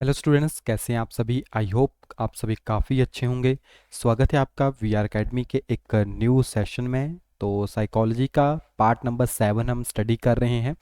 Hello students, कैसे हैं आप सभी। आई होप आप सभी काफ़ी अच्छे होंगे। स्वागत है आपका वी आर अकेडमी के एक न्यू सेशन में। तो साइकोलॉजी का पार्ट नंबर 7 हम स्टडी कर रहे हैं।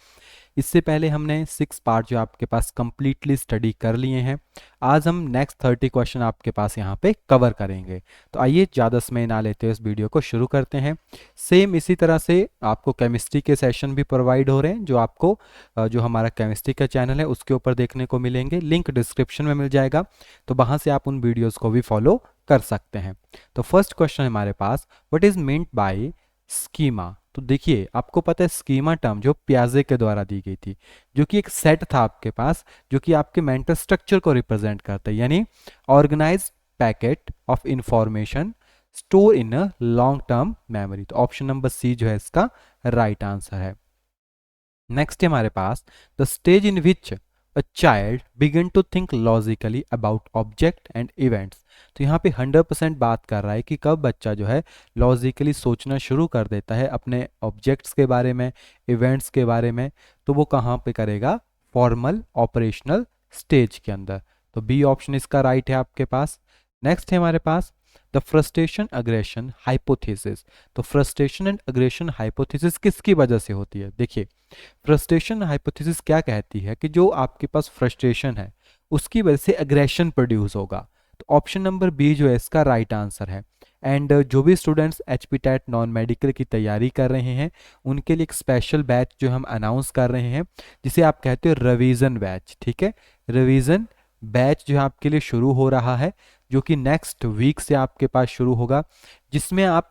इससे पहले हमने 6 पार्ट जो आपके पास कंप्लीटली स्टडी कर लिए हैं। आज हम नेक्स्ट 30 क्वेश्चन आपके पास यहाँ पे कवर करेंगे। तो आइए ज़्यादा समय ना लेते हुए इस वीडियो को शुरू करते हैं। सेम इसी तरह से आपको केमिस्ट्री के सेशन भी प्रोवाइड हो रहे हैं, जो आपको जो हमारा केमिस्ट्री का चैनल है उसके ऊपर देखने को मिलेंगे। लिंक डिस्क्रिप्शन में मिल जाएगा, तो वहाँ से आप उन वीडियोज़ को भी फॉलो कर सकते हैं। तो फर्स्ट क्वेश्चन हमारे पास, what is meant by schema. तो देखिए, आपको पता है स्कीमा टर्म जो पियाजे के द्वारा दी गई थी, जो कि एक सेट था आपके पास, जो कि आपके मेंटल स्ट्रक्चर को रिप्रेजेंट करता है, यानी organise packet of information store in a long term memory. तो ऑप्शन नंबर सी जो है इसका राइट आंसर है। नेक्स्ट है हमारे पास, the stage in which a child begin to think logically about object and events. तो यहाँ पे 100% बात कर रहा है कि कब बच्चा जो है लॉजिकली सोचना शुरू कर देता है अपने ऑब्जेक्ट्स के बारे में, इवेंट्स के बारे में। तो वो कहाँ पे करेगा? फॉर्मल ऑपरेशनल स्टेज के अंदर। तो बी ऑप्शन इसका राइट है आपके पास। नेक्स्ट है हमारे पास, द फ्रस्ट्रेशन अग्रेशन हाइपोथेसिस। तो फ्रस्ट्रेशन एंड अग्रेशन हाइपोथेसिस किसकी वजह से होती है? देखिए, फ्रस्ट्रेशन हाइपोथेसिस क्या कहती है कि जो आपके पास फ्रस्ट्रेशन है उसकी वजह से एग्रेशन प्रोड्यूस होगा। तो ऑप्शन नंबर बी जो है इसका राइट आंसर है। एंड जो भी students H P TET non medical की तैयारी कर रहे हैं, उनके लिए एक स्पेशल बैच जो हम अनाउंस कर रहे हैं, जिसे आप कहते हो रिवीजन बैच। ठीक है, रिवीजन बैच जो है आपके लिए शुरू हो रहा है, जो कि नेक्स्ट वीक से आपके पास शुरू होगा, जिसमें आप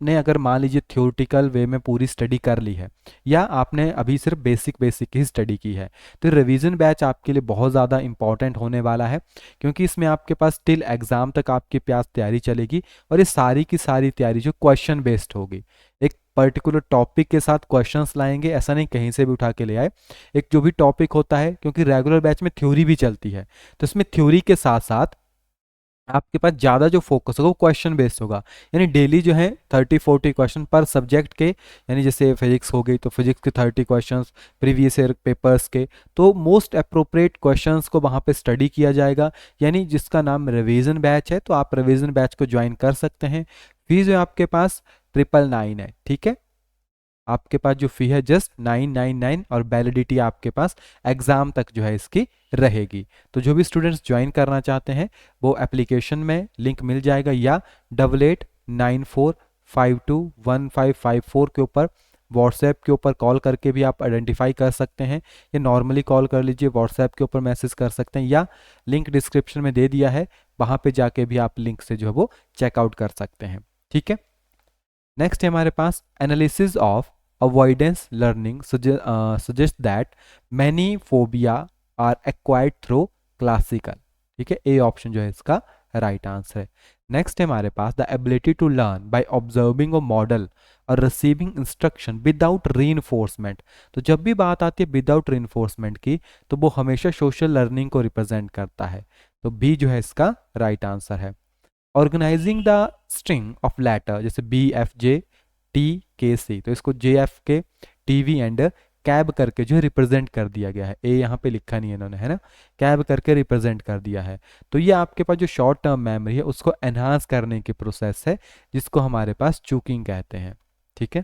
ने अगर मान लीजिए थ्योरेटिकल वे में पूरी स्टडी कर ली है, या आपने अभी सिर्फ बेसिक बेसिक ही स्टडी की है, तो रिवीजन बैच आपके लिए बहुत ज़्यादा इंपॉर्टेंट होने वाला है, क्योंकि इसमें आपके पास टिल एग्जाम तक आपके पास तैयारी चलेगी। और ये सारी की सारी तैयारी जो क्वेश्चन बेस्ड होगी, एक पर्टिकुलर टॉपिक के साथ क्वेश्चंस लाएंगे, ऐसा नहीं कहीं से भी उठा के ले आए। एक जो भी टॉपिक होता है, क्योंकि रेगुलर बैच में थ्योरी भी चलती है, तो इसमें थ्योरी के साथ साथ आपके पास ज़्यादा जो फोकस होगा वो क्वेश्चन बेस्ड होगा। यानी डेली जो है 30-40 क्वेश्चन पर सब्जेक्ट के, यानी जैसे फिजिक्स हो गई तो फिजिक्स के 30 क्वेश्चंस प्रीवियस ईयर पेपर्स के, तो मोस्ट अप्रोप्रिएट क्वेश्चंस को वहाँ पे स्टडी किया जाएगा। यानी जिसका नाम रिवीजन बैच है, तो आप रिवीजन बैच को ज्वाइन कर सकते हैं। फीस जो है आपके पास 999 है। ठीक है, आपके पास जो फी है जस्ट 999, और वैलिडिटी आपके पास एग्जाम तक जो है इसकी रहेगी। तो जो भी स्टूडेंट्स ज्वाइन करना चाहते हैं, वो एप्लीकेशन में लिंक मिल जाएगा, या 8894521554 के ऊपर व्हाट्सएप के ऊपर कॉल करके भी आप आइडेंटिफाई कर सकते हैं, या नॉर्मली कॉल कर लीजिए, व्हाट्सएप के ऊपर मैसेज कर सकते हैं, या लिंक डिस्क्रिप्शन में दे दिया है, वहाँ पे जाके भी आप लिंक से जो है वो चेकआउट कर सकते हैं। ठीक है, नेक्स्ट है हमारे पास, analysis of avoidance learning suggest that many phobia are acquired through classical. ठीक है, ए ऑप्शन जो है इसका राइट आंसर है। नेक्स्ट है हमारे पास, the ability to learn by observing a model और रिसीविंग इंस्ट्रक्शन विदाउट री। तो जब भी बात आती है विदाउट री की, तो वो हमेशा सोशल लर्निंग को रिप्रेजेंट करता है। तो बी जो है इसका राइट आंसर है। Organizing the string of letter, जैसे B F J T K C, तो इसको J F K T V and कैब करके जो है रिप्रेजेंट कर दिया गया है। ए यहाँ पे लिखा नहीं है इन्होंने, है ना, कैब करके रिप्रेजेंट कर दिया है। तो ये आपके पास जो शॉर्ट टर्म मेमोरी है उसको एनहांस करने की प्रोसेस है, जिसको हमारे पास चूकिंग कहते हैं। ठीक है,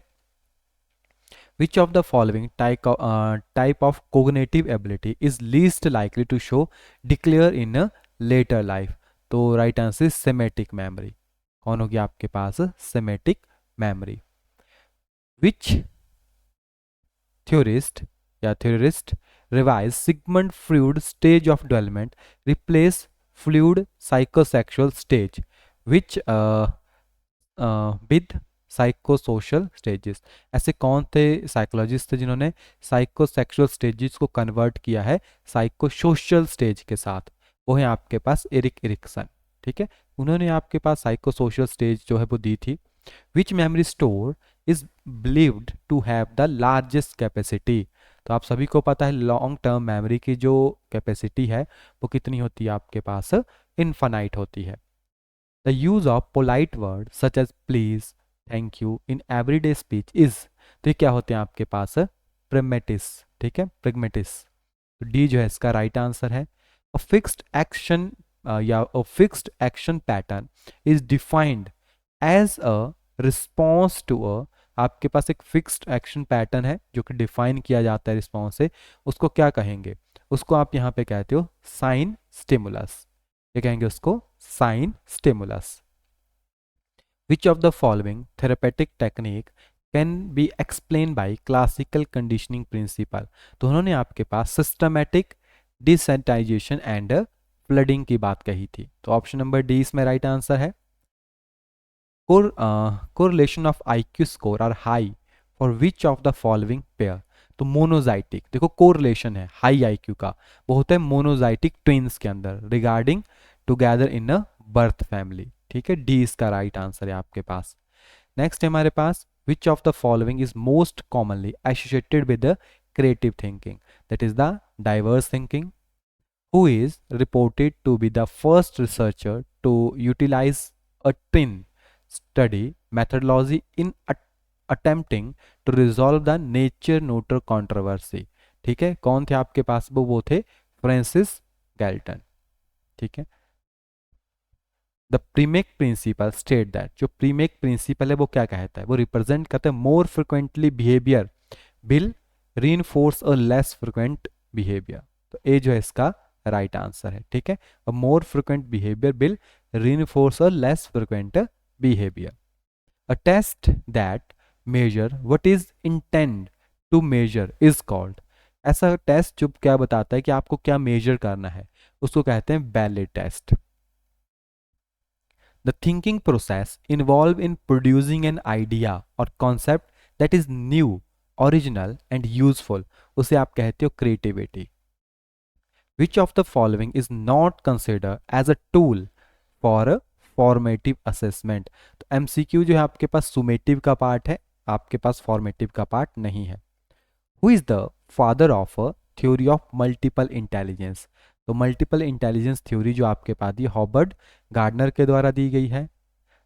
which of the following type of cognitive ability is least likely to show declare in later life. तो राइट आंसर सेमेटिक मेमोरी। कौन होगी आपके पास? Semantic memory. विच थ्योरिस्ट या theorist revise Sigmund Freud stage of development replace fluid psychosexual stage which with psychosocial stages. ऐसे कौन थे psychologist थे जिन्होंने साइकोसेक्सुअल स्टेजेस को कन्वर्ट किया है साइकोसोशल स्टेज के साथ? वो है आपके पास एरिक एरिक्सन। ठीक है, उन्होंने आपके पास साइकोसोशल स्टेज जो है वो दी थी। Which memory store is believed to have the largest capacity. तो आप सभी को पता है लॉन्ग टर्म मेमोरी की जो कैपेसिटी है वो कितनी होती है आपके पास? इनफाइनाइट होती है। The use of polite words such as please, thank you in everyday speech is, तो ये क्या होते हैं आपके पास? प्रेगमेटिस। ठीक है, प्रेगमेटिस। तो डी जो है इसका राइट आंसर है। A fixed action या a fixed action pattern is defined as a response to a, आपके पास एक फिक्स्ड एक्शन पैटर्न है जो कि डिफाइन किया जाता है रिस्पॉन्स से, उसको क्या कहेंगे? उसको आप यहाँ पे कहते हो साइन स्टिमुलस। ये कहेंगे उसको sign stimulus. Which of the following therapeutic technique can be explained by classical conditioning principle? तो उन्होंने आपके पास सिस्टमैटिक डिसेंटाइजेशन एंड फ्लडिंग की बात कही थी। तो ऑप्शन नंबर डी इसमें राइट आंसर है। Correlation of IQ score are high for which of the following pair? तो मोनोजाइटिक, देखो कोरिलेशन है हाई आईक्यू का, वो होता है मोनोजाइटिक ट्विन्स के अंदर regarding together in a birth family. ठीक है, डी इसका राइट आंसर है आपके पास। नेक्स्ट है हमारे पास which of the following is most commonly associated with the creative thinking? That is the diverse thinking. Who is reported to be the first researcher to utilize a twin study methodology in attempting to resolve the nature noter controversy? ठीक है, कौन थे आपके पास? वो थे Francis Galton. ठीक है, the प्रीमेक principle state that, जो प्रीमेक प्रिंसिपल है वो क्या कहता है? वो रिप्रेजेंट करता है more frequently behaviour will reinforce a less frequent behaviour. तो ए जो है इसका राइट आंसर है। ठीक है, a more frequent behaviour will reinforce a less frequent behaviour. A test that measure what is intend to measure is called, ऐसा test जो क्या बताता है कि आपको क्या मेजर करना है, उसको कहते हैं ballot test. The thinking process involved in producing an idea or concept that is new, original and useful, उसे आप कहते हो creativity. Which of the following is not considered as a tool for a formative assessment? तो MCQ जो है आपके पास summative का part है, आपके पास formative का पार्ट नहीं है। Who is the father of a theory of multiple intelligence? तो मल्टीपल इंटेलिजेंस थ्योरी जो आपके पास दी हॉबर्ट गार्डनर के द्वारा दी गई है।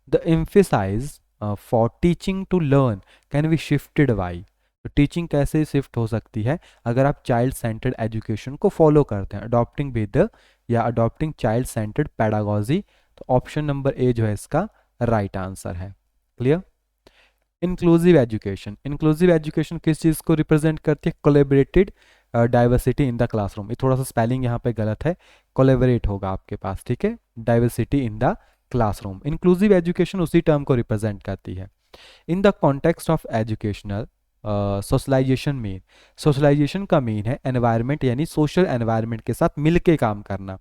The emphasize for teaching to learn can be shifted by, तो टीचिंग कैसे शिफ्ट हो सकती है अगर आप चाइल्ड सेंटर्ड एजुकेशन को फॉलो करते हैं, अडॉप्टिंग विद या अडॉप्टिंग चाइल्ड सेंटर्ड पैडागॉजी। तो ऑप्शन नंबर ए जो है इसका राइट आंसर है। Clear. Inclusive education, inclusive education किस चीज़ को रिप्रेजेंट करती है? Collaborated diversity in the classroom. ये थोड़ा सा स्पेलिंग यहाँ पे गलत है, कोलेबरेट होगा आपके पास। ठीक है, diversity in the classroom. Inclusive education उसी टर्म को रिप्रेजेंट करती है। In the context of educational socialisation mean, socialisation का मीन है एनवायरनमेंट यानी सोशल एनवायरनमेंट के साथ मिलके काम करना,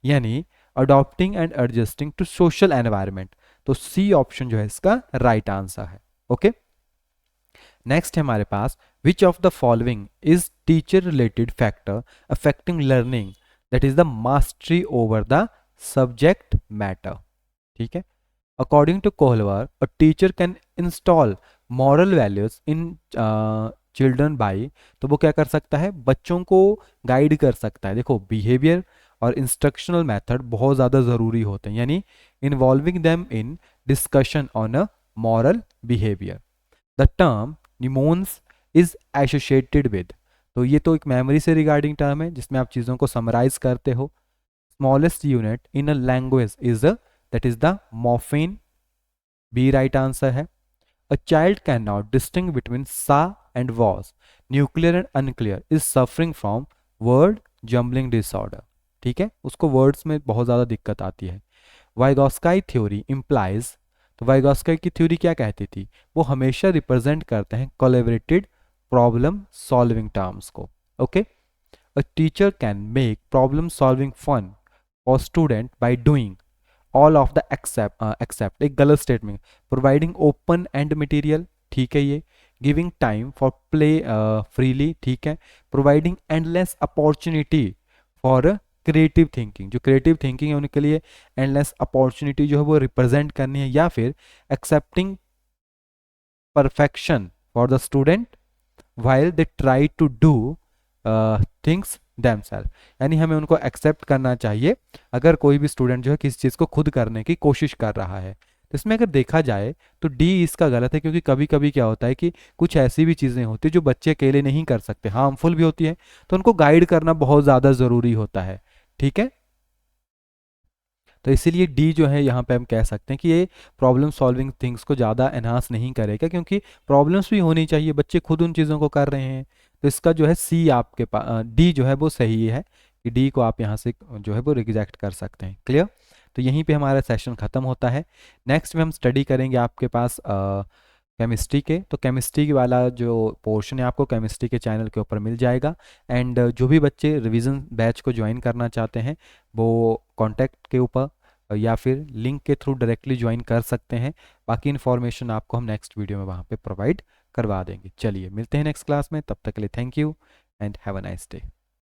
यानी adopting and adjusting to social environment. तो सी ऑप्शन जो है इसका राइट आंसर है। ओके, नेक्स्ट है हमारे पास which of the following is teacher related factor affecting learning? That is the mastery over the subject matter. ठीक है, अकॉर्डिंग टू कोहलवर a teacher can install moral values in children by, तो वो क्या कर सकता है? बच्चों को गाइड कर सकता है। देखो बिहेवियर और इंस्ट्रक्शनल मेथड बहुत ज़्यादा ज़रूरी होते हैं, यानी involving them in discussion on a moral behaviour. The term mnemonics is associated with, तो ये तो एक मेमोरी से रिगार्डिंग टर्म है जिसमें आप चीज़ों को समराइज करते हो। Smallest unit in a language is that is the morpheme, B right answer है। A child can not distinguish between saw and was, nuclear and unclear, is suffering from word jumbling disorder. ठीक है, उसको words में बहुत ज़्यादा दिक्कत आती है। वाइगॉस्काई थ्योरी इम्प्लाइज, तो वाइगॉस्काई की थ्योरी क्या कहती थी? वो हमेशा रिप्रेजेंट करते हैं कोलैबोरेटेड प्रॉब्लम सॉल्विंग टर्म्स को। Okay, a teacher can make problem solving fun for student by doing all of the except, एक गलत statement, providing open end material. ठीक है, ये giving time for play freely. ठीक है, providing endless opportunity for creative thinking, जो creative thinking है उनके लिए एंडलेस अपॉर्चुनिटी जो है वो रिप्रेजेंट करनी है, या फिर accepting perfection for the student while they try to do things themselves, यानी हमें उनको एक्सेप्ट करना चाहिए अगर कोई भी स्टूडेंट जो है किसी चीज़ को खुद करने की कोशिश कर रहा है। तो इसमें अगर देखा जाए तो डी इसका गलत है, क्योंकि कभी कभी क्या होता है कि कुछ ऐसी भी चीज़ें होती है जो बच्चे अकेले नहीं कर सकते, हार्मफुल भी होती है, तो उनको गाइड करना बहुत ज़्यादा ज़रूरी होता है। ठीक है। तो इसीलिए डी जो है यहाँ पे हम कह सकते हैं कि ये प्रॉब्लम सॉल्विंग थिंग्स को ज़्यादा एनहांस नहीं करेगा, क्योंकि प्रॉब्लम्स भी होनी चाहिए, बच्चे खुद उन चीज़ों को कर रहे हैं। तो इसका जो है सी आपके पास, डी जो है वो सही है, कि डी को आप यहाँ से जो है वो रिजेक्ट कर सकते हैं। क्लियर। तो यहीं पे हमारा सेशन ख़त्म होता है। नेक्स्ट में हम स्टडी करेंगे आपके पास केमिस्ट्री के। तो केमिस्ट्री वाला जो पोर्शन है आपको केमिस्ट्री के चैनल के ऊपर मिल जाएगा। एंड जो भी बच्चे रिवीजन बैच को ज्वाइन करना चाहते हैं वो कॉन्टैक्ट के ऊपर या फिर लिंक के थ्रू डायरेक्टली ज्वाइन कर सकते हैं। बाकी इन्फॉर्मेशन आपको हम नेक्स्ट वीडियो में वहाँ पे प्रोवाइड करवा देंगे। चलिए मिलते हैं नेक्स्ट क्लास में, तब तक के लिए thank you and have a nice day.